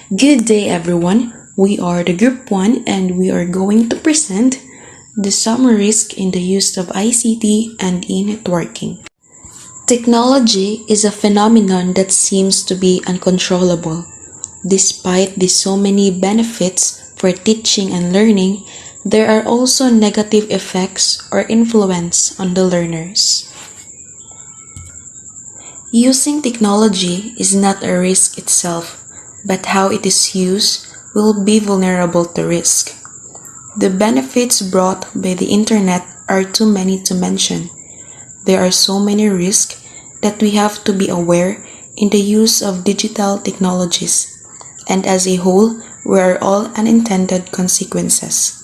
Good day, everyone. We are the Group 1 and we are going to present the summer risk in the use of ICT and e-networking. Technology is a phenomenon that seems to be uncontrollable. Despite the so many benefits for teaching and learning, there are also negative effects or influence on the learners. Using technology is not a risk itself, but how it is used will be vulnerable to risk. The benefits brought by the internet are too many to mention. There are so many risks that we have to be aware in the use of digital technologies, and as a whole, we are all unintended consequences.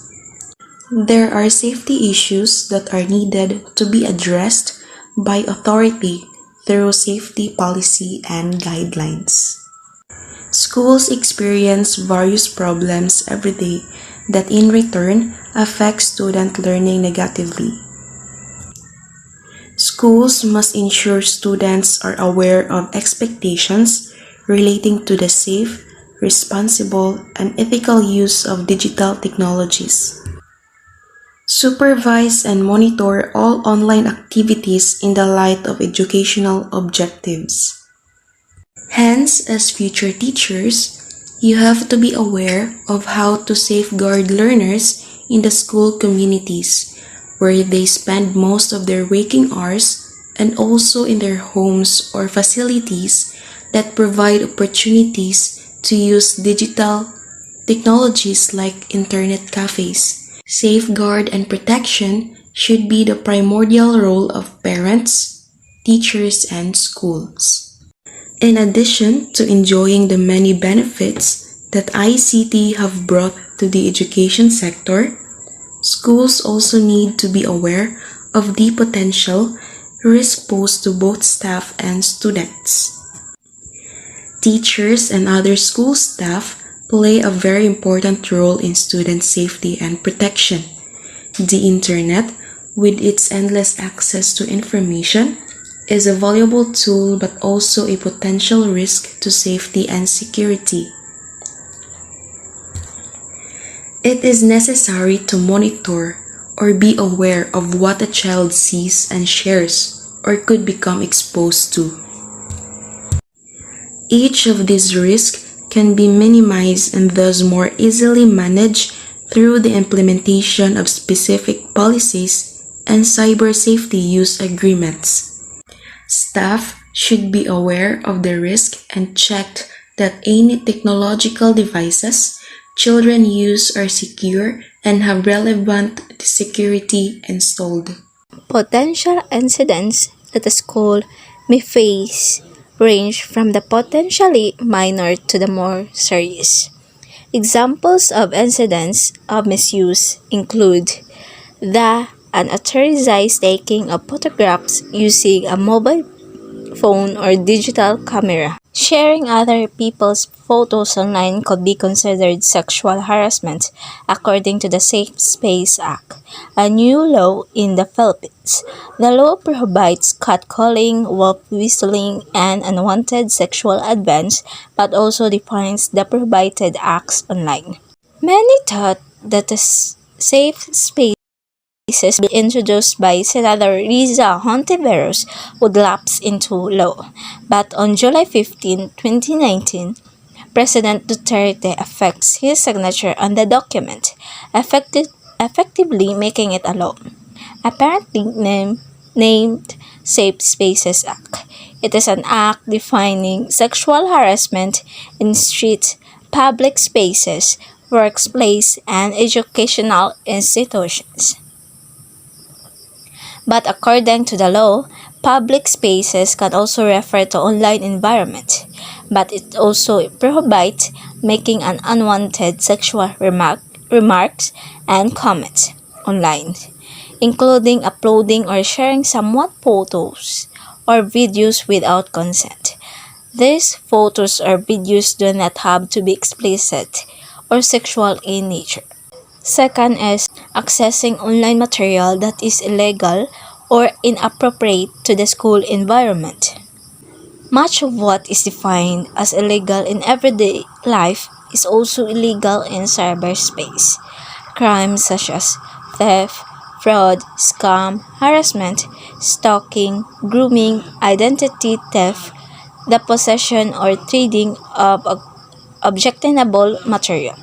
There are safety issues that are needed to be addressed by authority through safety policy and guidelines. Schools experience various problems every day that in return affect student learning negatively. Schools must ensure students are aware of expectations relating to the safe, responsible, and ethical use of digital technologies. Supervise and monitor all online activities in the light of educational objectives. Hence, as future teachers, you have to be aware of how to safeguard learners in the school communities, where they spend most of their waking hours, and also in their homes or facilities that provide opportunities to use digital technologies like internet cafes. Safeguard and protection should be the primordial role of parents, teachers, and schools. In addition to enjoying the many benefits that ICT have brought to the education sector, schools also need to be aware of the potential risk posed to both staff and students. Teachers and other school staff play a very important role in student safety and protection. The internet, with its endless access to information, is a valuable tool but also a potential risk to safety and security. It is necessary to monitor or be aware of what a child sees and shares or could become exposed to. Each of these risks can be minimized and thus more easily managed through the implementation of specific policies and cyber safety use agreements. Staff should be aware of the risk and check that any technological devices children use are secure and have relevant security installed. Potential incidents that a school may face range from the potentially minor to the more serious. Examples of incidents of misuse include the unauthorized taking of photographs using a mobile phone or digital camera. Sharing other people's photos online could be considered sexual harassment, according to the Safe Space Act, a new law in the Philippines. The law prohibits catcalling, wolf whistling, and unwanted sexual advance, but also defines the prohibited acts online. Many thought that the safe space bill introduced by Senator Riza Hontiveros would lapse into law, but on July 15, 2019, President Duterte affixed his signature on the document, effectively making it a law. Apparently named Safe Spaces Act. It is an act defining sexual harassment in street, public spaces, workplace, and educational institutions. But according to the law, public spaces can also refer to online environment, but it also prohibits making an unwanted sexual remarks and comments online, including uploading or sharing somewhat photos or videos without consent. These photos or videos do not have to be explicit or sexual in nature. Second is accessing online material that is illegal or inappropriate to the school environment. Much of what is defined as illegal in everyday life is also illegal in cyberspace. Crimes such as theft, fraud, scam, harassment, stalking, grooming, identity theft, the possession or trading of objectionable material.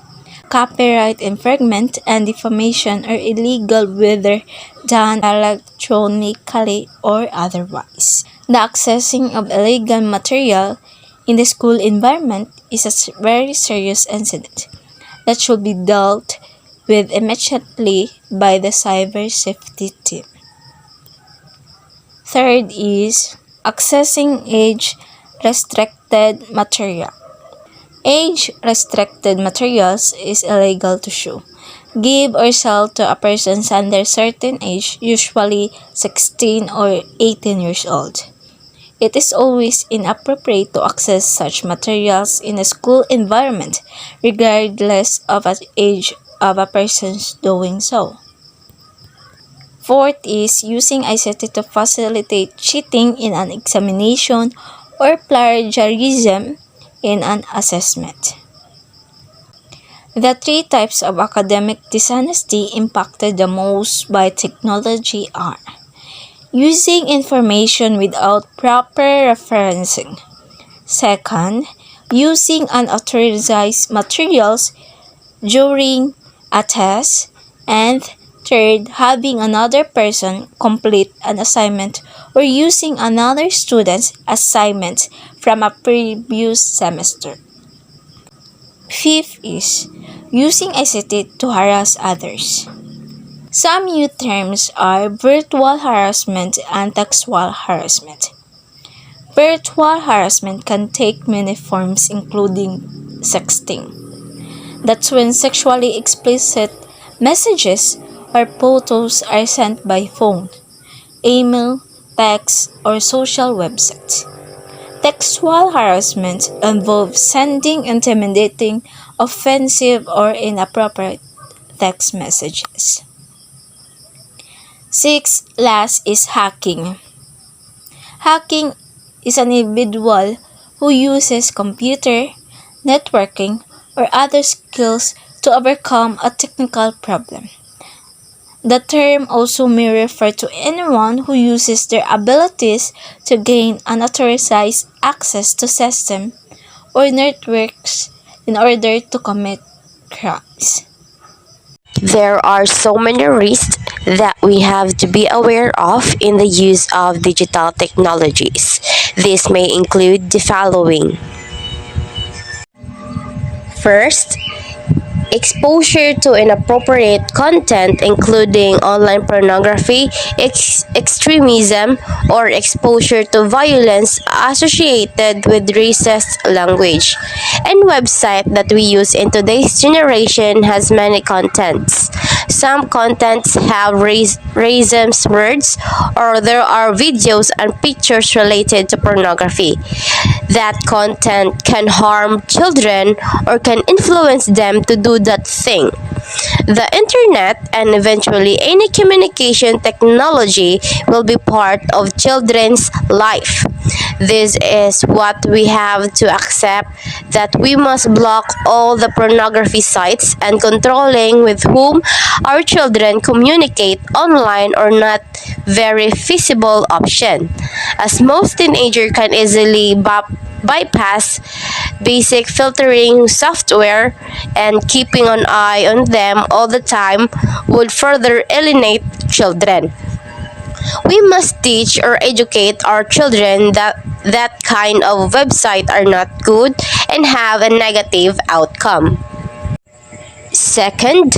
Copyright infringement and defamation are illegal whether done electronically or otherwise. The accessing of illegal material in the school environment is a very serious incident that should be dealt with immediately by the cyber safety team. Third is accessing age-restricted material. Age-restricted materials is illegal to show, give or sell to a person under certain age, usually 16 or 18 years old. It is always inappropriate to access such materials in a school environment, regardless of the age of a person's doing so. Fourth is using ICT to facilitate cheating in an examination or plagiarism in an assessment. The three types of academic dishonesty impacted the most by technology are using information without proper referencing. Second, using unauthorized materials during a test. And third, having another person complete an assignment or using another student's assignment from a previous semester. Fifth is using ICT to harass others. Some new terms are virtual harassment and textual harassment. Virtual harassment can take many forms including sexting. That's when sexually explicit messages or photos are sent by phone, email, text, or social websites. Textual harassment involves sending intimidating, offensive, or inappropriate text messages. Last is hacking. Hacking is an individual who uses computer, networking, or other skills to overcome a technical problem. The term also may refer to anyone who uses their abilities to gain unauthorized access to systems or networks in order to commit crimes. There are so many risks that we have to be aware of in the use of digital technologies. This may include the following. First, exposure to inappropriate content including online pornography, extremism, or exposure to violence associated with racist language. And website that we use in today's generation has many contents. Some contents have racist words, or there are videos and pictures related to pornography. That content can harm children or can influence them to do that thing. The internet and eventually any communication technology will be part of children's life. This is what we have to accept, that we must block all the pornography sites, and controlling with whom our children communicate online or not very feasible option, as most teenagers can easily bypass basic filtering software, and keeping an eye on them all the time would further alienate children. We must teach or educate our children that kind of websites are not good and have a negative outcome. Second,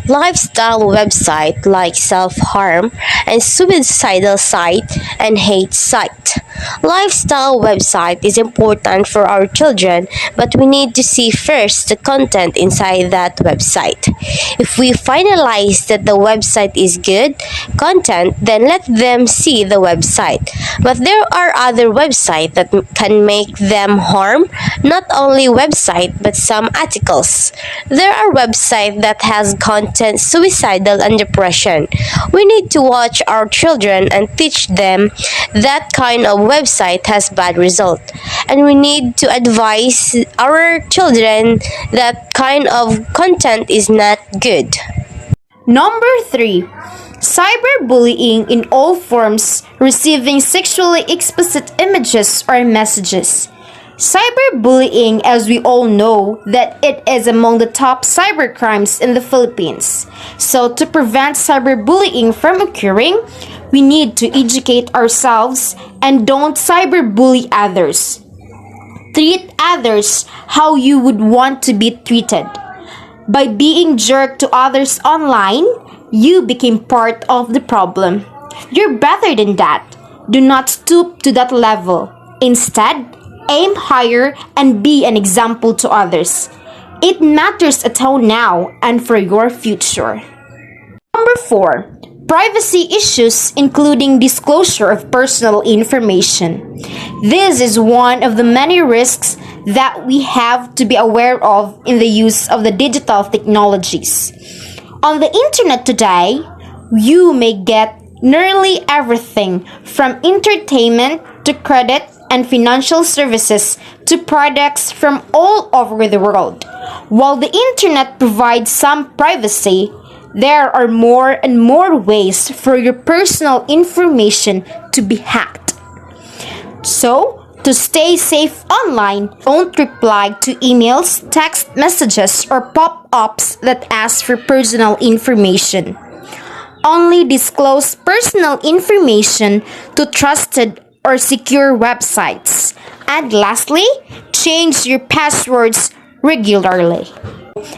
lifestyle website like self-harm and suicidal site and hate site. Lifestyle website is important for our children, but we need to see first the content inside that website. If we finalize that the website is good content, then let them see the website. But there are other websites that can make them harm, not only website but some articles. There are websites that has content content suicidal and depression. We need to watch our children and teach them that kind of website has bad result. And we need to advise our children that kind of content is not good. Number 3. Cyberbullying in all forms, receiving sexually explicit images or messages. Cyberbullying, as we all know, that it is among the top cybercrimes in the Philippines. So to prevent cyberbullying from occurring, we need to educate ourselves and don't cyberbully others. Treat others how you would want to be treated. By being jerked to others online, you became part of the problem. You're better than that. Do not stoop to that level. Instead, aim higher and be an example to others. It matters a ton now and for your future. Number 4. Privacy issues including disclosure of personal information. This is one of the many risks that we have to be aware of in the use of the digital technologies. On the internet today, you may get nearly everything from entertainment to credit and financial services to products from all over the world. While the internet provides some privacy, there are more and more ways for your personal information to be hacked. So, to stay safe online, don't reply to emails, text messages, or pop-ups that ask for personal information. Only disclose personal information to trusted or secure websites. And lastly, change your passwords regularly.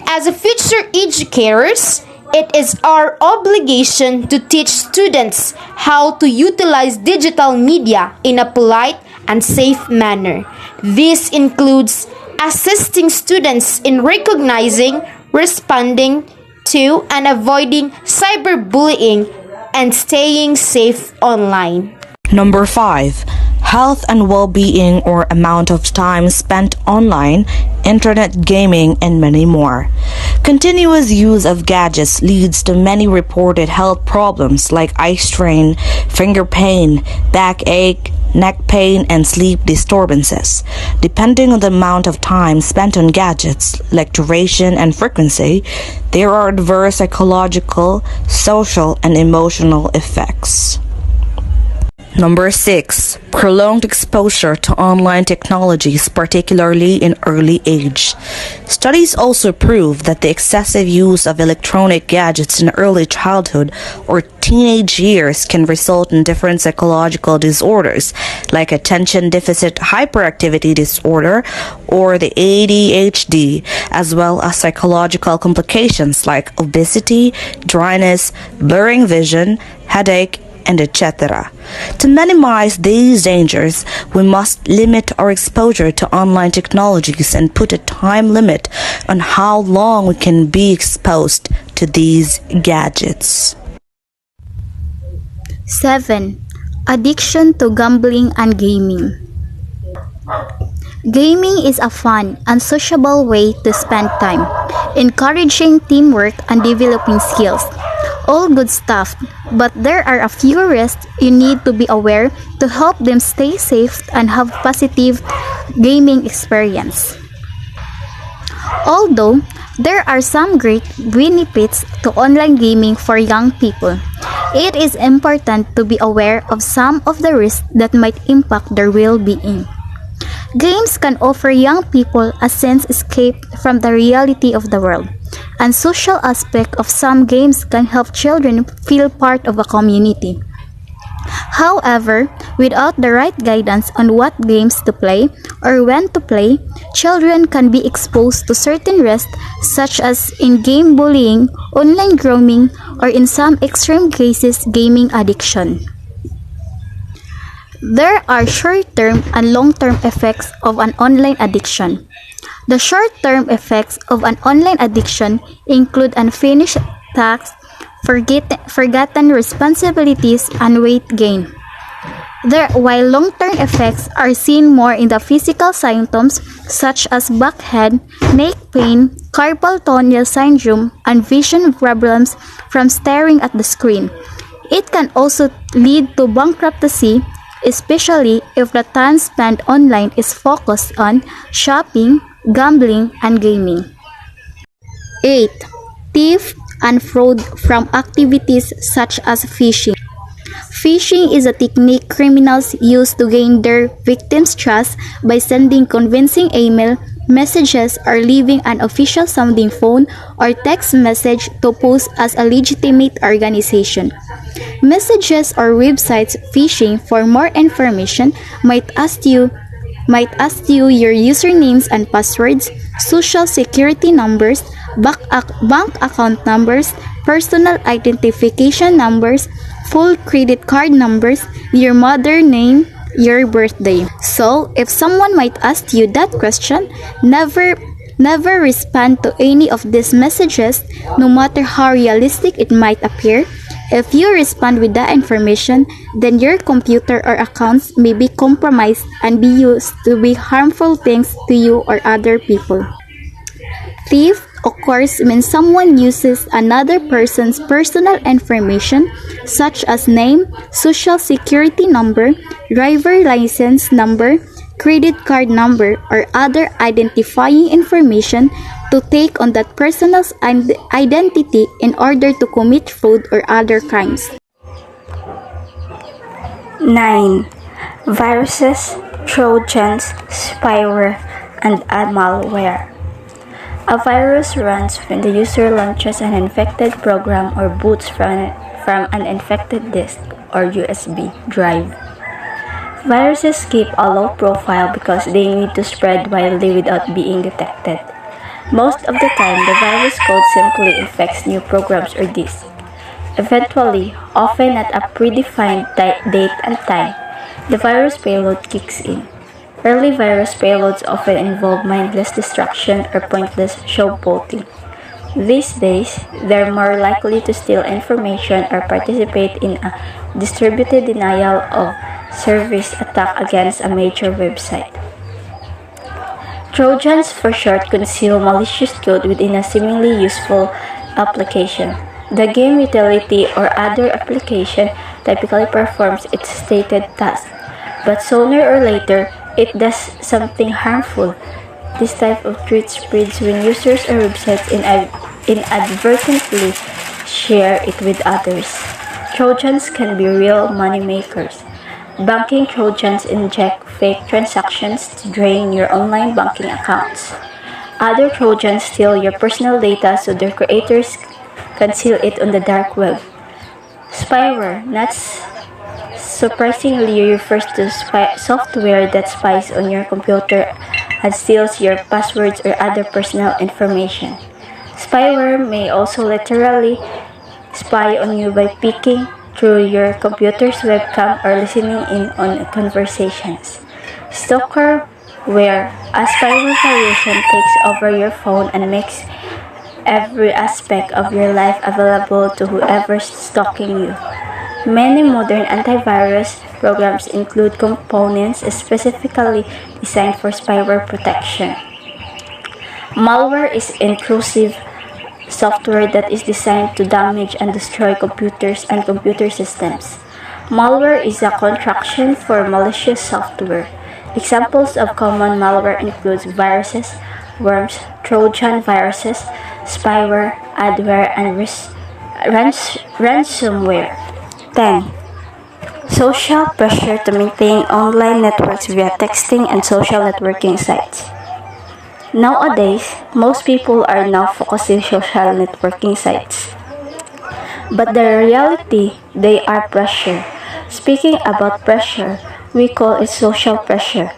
As a future educators, it is our obligation to teach students how to utilize digital media in a polite and safe manner. This includes assisting students in recognizing, responding to, and avoiding cyberbullying and staying safe online. Number 5. Health and well-being or amount of time spent online, internet gaming, and many more. Continuous use of gadgets leads to many reported health problems like eye strain, finger pain, backache, neck pain, and sleep disturbances. Depending on the amount of time spent on gadgets, like duration and frequency, there are adverse psychological, social, and emotional effects. Number 6. Prolonged exposure to online technologies, particularly in early age. Studies also prove that the excessive use of electronic gadgets in early childhood or teenage years can result in different psychological disorders like attention deficit hyperactivity disorder or the ADHD, as well as psychological complications like obesity, dryness, blurring vision, headache, and etc. To minimize these dangers, we must limit our exposure to online technologies and put a time limit on how long we can be exposed to these gadgets. 7. Addiction to gambling and gaming. Gaming is a fun and sociable way to spend time, encouraging teamwork and developing skills. All good stuff, but there are a few risks you need to be aware to help them stay safe and have positive gaming experience. Although there are some great benefits to online gaming for young people, it is important to be aware of some of the risks that might impact their well-being. Games can offer young people a sense escape from the reality of the world, and social aspect of some games can help children feel part of a community. However, without the right guidance on what games to play or when to play, children can be exposed to certain risks such as in-game bullying, online grooming, or in some extreme cases, gaming addiction. There are short-term and long-term effects of an online addiction. The short-term effects of an online addiction include unfinished tasks, forgotten responsibilities, and weight gain. While long-term effects are seen more in the physical symptoms such as backhead, neck pain, carpal tunnel syndrome, and vision problems from staring at the screen. It can also lead to bankruptcy, especially if the time spent online is focused on shopping, gambling, and gaming. 8. Theft and fraud from activities such as phishing. Phishing is a technique criminals use to gain their victims' trust by sending convincing email messages or leaving an official sounding phone or text message to pose as a legitimate organization. Messages or websites phishing for more information might ask you your usernames and passwords, social security numbers, bank account numbers, personal identification numbers, full credit card numbers, your mother name, your birthday. So, if someone might ask you that question, never respond to any of these messages, no matter how realistic it might appear. If you respond with that information, then your computer or accounts may be compromised and be used to be harmful things to you or other people. Theft occurs when someone uses another person's personal information such as name, social security number, driver license number, credit card number, or other identifying information to take on that person's identity in order to commit fraud or other crimes. 9. Viruses, Trojans, spyware, and malware. A virus runs when the user launches an infected program or boots from an infected disk or USB drive. Viruses keep a low profile because they need to spread widely without being detected. Most of the time, the virus code simply infects new programs or disks. Eventually, often at a predefined date and time, the virus payload kicks in. Early virus payloads often involve mindless destruction or pointless showboating. These days, they're more likely to steal information or participate in a distributed denial of service attack against a major website. Trojans for short conceal malicious code within a seemingly useful application. The game utility or other application typically performs its stated task, but sooner or later, it does something harmful. This type of threat spreads when users or websites inadvertently share it with others. Trojans can be real money makers. Banking Trojans inject fake transactions to drain your online banking accounts. Other Trojans steal your personal data so their creators conceal it on the dark web. Spyware, not surprisingly, refers to software that spies on your computer and steals your passwords or other personal information. Spyware may also literally spy on you by peeking through your computer's webcam or listening in on conversations. Stalkerware, a spyware variation, takes over your phone and makes every aspect of your life available to whoever's stalking you. Many modern antivirus programs include components specifically designed for spyware protection. Malware is intrusive software that is designed to damage and destroy computers and computer systems. Malware is a contraction for malicious software. Examples of common malware include viruses, worms, Trojan viruses, spyware, adware, and ransomware. 10. Social pressure to maintain online networks via texting and social networking sites. Nowadays, most people are now focusing social networking sites. But the reality, they are pressure. Speaking about pressure, we call it social pressure.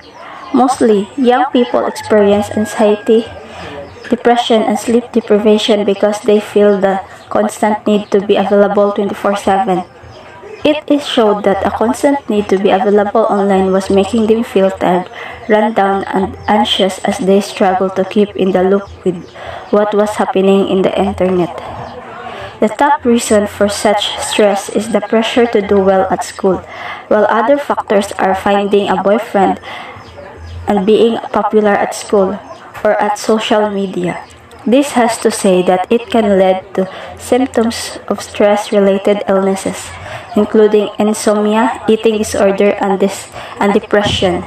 Mostly, young people experience anxiety, depression, and sleep deprivation because they feel the constant need to be available 24/7. It is showed that a constant need to be available online was making them feel tired, run down, and anxious as they struggle to keep in the loop with what was happening in the internet. The top reason for such stress is the pressure to do well at school, while other factors are finding a boyfriend and being popular at school or at social media. This has to say that it can lead to symptoms of stress-related illnesses, including insomnia, eating disorder, and depression.